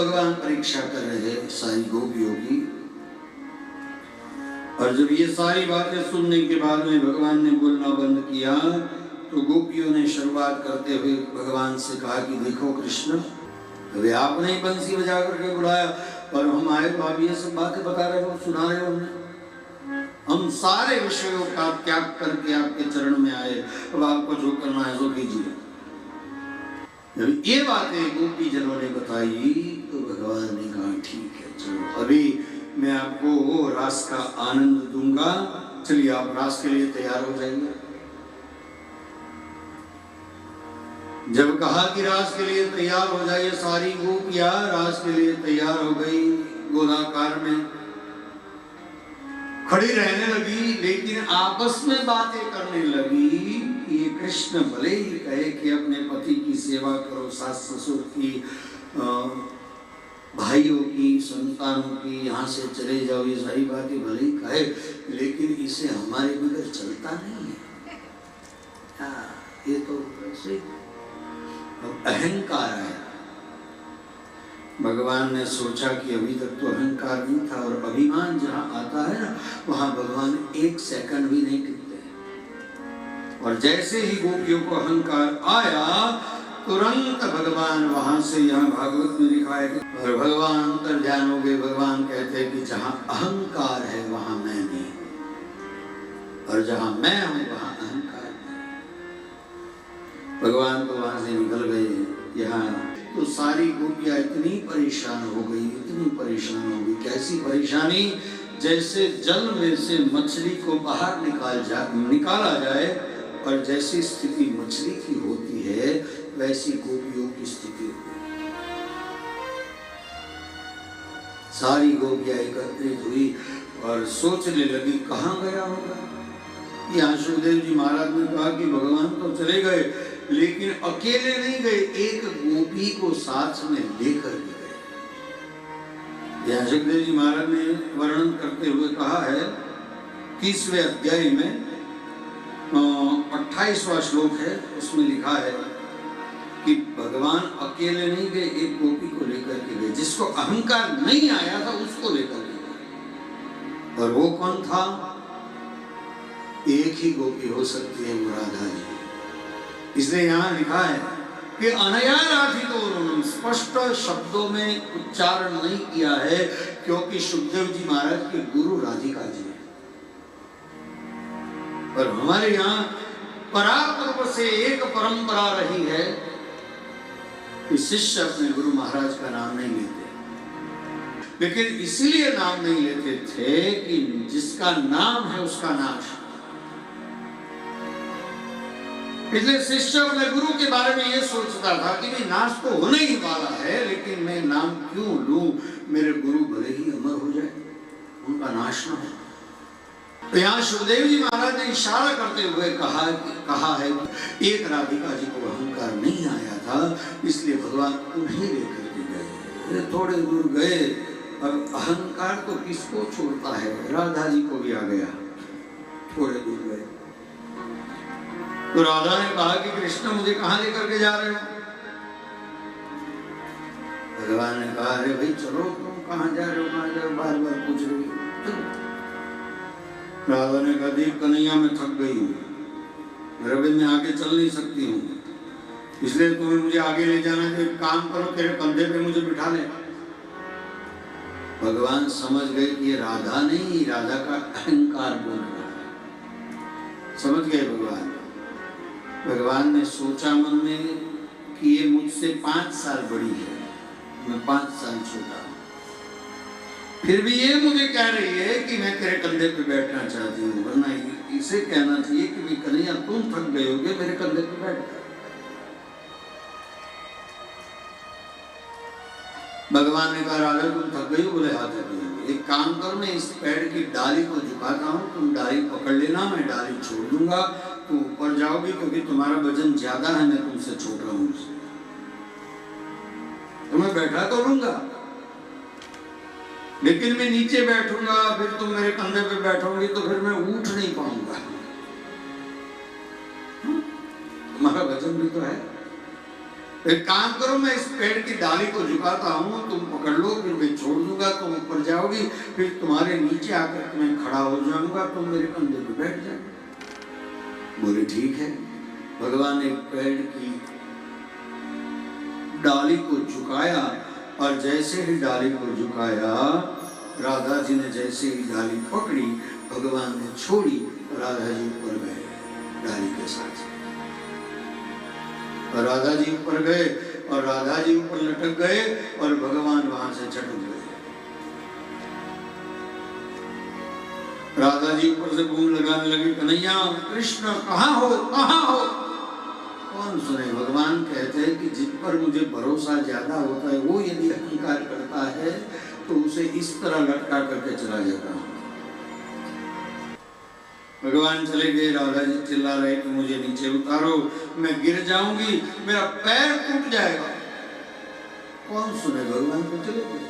भगवान परीक्षा कर रहे हैं सारी गोपियों की। और जब ये सारी बातें सुनने के बाद में भगवान ने बोलना बंद किया तो गोपियों ने शुरुआत करते हुए भगवान से कहा कि देखो कृष्ण, अभी आपने ही बंसी बजा करके बुलाया और हम आए तो आप ये सब बातें बता रहे हो, सुना रहे हो। हम सारे विषयों का त्याग करके आपके चरण में आए, अब आपको जो करना है सो कीजिए। जब ये बातें गोपी जनों ने बताई तो भगवान ने कहा ठीक है, चलो अभी मैं आपको वो रास का आनंद दूंगा, चलिए आप रास के लिए तैयार हो जाइए। जब कहा कि रास के लिए तैयार हो जाइए, सारी गोपियां रास के लिए तैयार हो गई, गोलाकार में खड़ी रहने लगी, लेकिन आपस में बातें करने लगी। ये कृष्ण भले ही कहे कि अपने पति की सेवा करो, सास ससुर की, भाइयों की, संतानों की, यहाँ से चले जाओ, ये सारी बातें भले ही कहे, लेकिन इसे हमारे बगैर चलता नहीं है। ये तो वैसे अहंकार है। भगवान ने सोचा कि अभी तक तो अहंकार नहीं था, और अभिमान जहाँ आता है ना, वहाँ भगवान एक सेकंड भी नहीं टिकते। और जैसे ही गोपियों को अहंकार आया, तुरंत भगवान वहां से, यहाँ भागवत में लिखा है, और भगवान अंतर्ध्यान हो गए। भगवान कहते हैं कि जहाँ अहंकार है वहां मैं नहीं, और जहाँ मैं हूं वहां अहंकार नहीं। भगवान तो वहां से निकल गए। यहाँ तो सारी गोपियां इतनी परेशान हो गई, इतनी परेशान हो गई। कैसी परेशानी? जैसे जल में से मछली को बाहर निकाला जाए, और जैसी स्थिति मछली की होती है वैसी गोपियों की स्थिति हुई। सारी गोपियां एकत्रित हुई और सोचने लगी कहाँ गया होगा। यहाँ सुखदेव जी महाराज ने कहा कि भगवान तो चले गए, लेकिन अकेले नहीं गए, एक गोपी को साथ में लेकर के गए। यहाँ सुखदेव जी महाराज ने वर्णन करते हुए कहा है, 30वें अध्याय में 28वां श्लोक है, उसमें लिखा है कि भगवान अकेले नहीं गए, एक गोपी को लेकर के गए। जिसको अहंकार नहीं आया था उसको लेकर के गए। और वो कौन था? एक ही गोपी हो सकती है, राधा जी। इसलिए यहाँ लिखा है कि अनया राधितोरणम, स्पष्ट शब्दों में उच्चारण नहीं किया है, क्योंकि सुखदेव जी महाराज के गुरु राधिका जी है। पर हमारे यहाँ परापूर्व से एक परंपरा रही है कि शिष्य अपने गुरु महाराज का नाम नहीं लेते। लेकिन इसलिए नाम नहीं लेते थे कि जिसका नाम है उसका नाश। इसलिए शिष्य अपने गुरु के बारे में ये सोचता था कि नहीं, नाश तो होने ही वाला है, लेकिन मैं नाम क्यों लूं, मेरे गुरु भले ही अमर हो जाए, उनका नाश न हो। तो यहाँ सुखदेव जी महाराज ने इशारा करते हुए कहा है कि एक राधिका जी को अहंकार नहीं आया था, इसलिए भगवान उन्हें लेकर के गए। थोड़े दूर गए, अब अहंकार तो किसको छोड़ता है, राधा जी को भी आ गया। थोड़े दूर गए तो राधा ने कहा कि कृष्ण मुझे कहाँ लेकर के जा रहे हो? भगवान ने कहा अरे भाई चलो, तुम कहाँ जा रहे हो, कहाँ जा रहे हो, बार बार पूछ रही हो। राधा ने कहा देख कन्हैया मैं थक गई हूँ, रवि मैं आगे चल नहीं सकती हूँ, इसलिए तुम्हें मुझे आगे ले जाना है। एक काम करो, तेरे कंधे पे मुझे बिठा ले। भगवान समझ गए कि ये राधा नहीं, राधा का अहंकार बोल रहा है। समझ गए भगवान। भगवान ने सोचा मन में कि ये मुझसे 5 साल बड़ी है, मैं 5 साल छोटा हूँ, फिर भी ये मुझे कह रही है कि मैं तेरे कंधे पे बैठना चाहती हूँ। वरना इसे कहना चाहिए कि कन्हैया तुम थक गए होगे, मेरे कंधे पे बैठ। भगवान ने कहा राधा तुम थक गई हो? बोले हाँ थक गई हूँ। एक काम करो, मैं इस पेड़ की डाली को झुकाता हूँ, तुम डाली पकड़ लेना, मैं डाली छोड़ दूंगा, तुम ऊपर जाओगी, क्योंकि तुम्हारा वजन ज्यादा है, मैं तुमसे छोटा हूँ, तो मैं बैठा तो लूंगा, लेकिन मैं नीचे बैठूंगा, फिर तुम मेरे कंधे पे बैठोगी तो फिर मैं उठ नहीं पाऊंगा, तुम्हारा वजन भी तो है। एक काम करो, मैं इस पेड़ की डाली को झुकाता हूँ, तुम पकड़ लो, फिर मैं छोड़ दूंगा, तुम ऊपर जाओगी, फिर तुम्हारे नीचे आकर मैं खड़ा हो जाऊंगा, तुम मेरे कंधे पे बैठ जाओ। बोले ठीक है। भगवान ने पेड़ की डाली को झुकाया और जैसे ही डाली को झुकाया, राधा जी ने जैसे ही डाली पकड़ी, भगवान ने छोड़ी, राधा जी ऊपर गए डाली के साथ। और राधा जी ऊपर गए और राधा जी ऊपर लटक गए और भगवान वहां से छटक गए। राधा जी ऊपर से बूम लगाने लगी, कन्हैया कृष्ण कहाँ हो, कहाँ हो। कौन सुने। भगवान कहते हैं कि जिन पर मुझे भरोसा ज्यादा होता है, वो यदि अहंकार करता है तो उसे इस तरह लटका करके चला जाता हूं। भगवान चले गए, राधा जी चिल्ला रहे कि मुझे नीचे उतारो, मैं गिर जाऊंगी, मेरा पैर टूट जाएगा। कौन सुने। भगवान तो चले गए।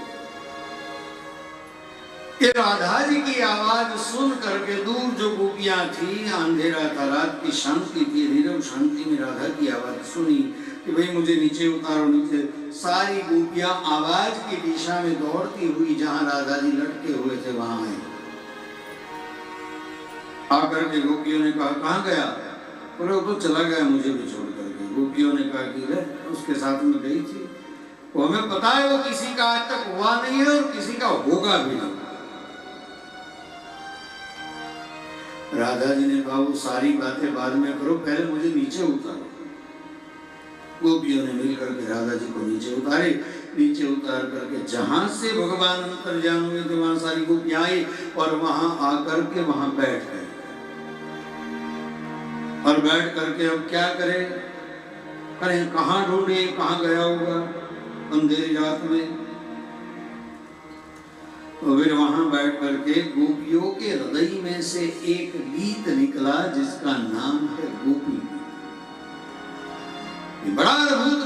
कि राधा जी की आवाज सुन करके दूर जो गोपियां थी, अंधेरा था, रात की शांति थी, नीरव शांति में राधा की आवाज सुनी कि भाई मुझे नीचे उतारो, नीचे। सारी गोपियां आवाज की दिशा में दौड़ती हुई जहां राधा जी लटके हुए थे वहां आई। आकर के गोपियों ने कहा कहाँ गया। बोले वो तो चला गया मुझे भी छोड़ करके। गोपियों ने कहा कि उसके साथ में गई थी, वो हमें पता है वो किसी का आज तक हुआ नहीं है और किसी का होगा भी नहीं। राधा जी ने कहा वो सारी बातें बाद में करो, पहले मुझे नीचे उतारो। गोपियों ने मिलकर के राधा जी को नीचे उतारे। नीचे उतार करके जहां से भगवान अंतर्यामी हुए थे वहां सारी गोपियां आई और वहां आकर के वहां बैठ गए। और बैठ करके अब क्या करें, अरे कहाँ ढूंढे, कहाँ गया होगा अंधेरी रात में। तो फिर वहां बैठ करके गोपियों के हृदय में से एक गीत निकला जिसका नाम है गोपी। बड़ा अद्भुत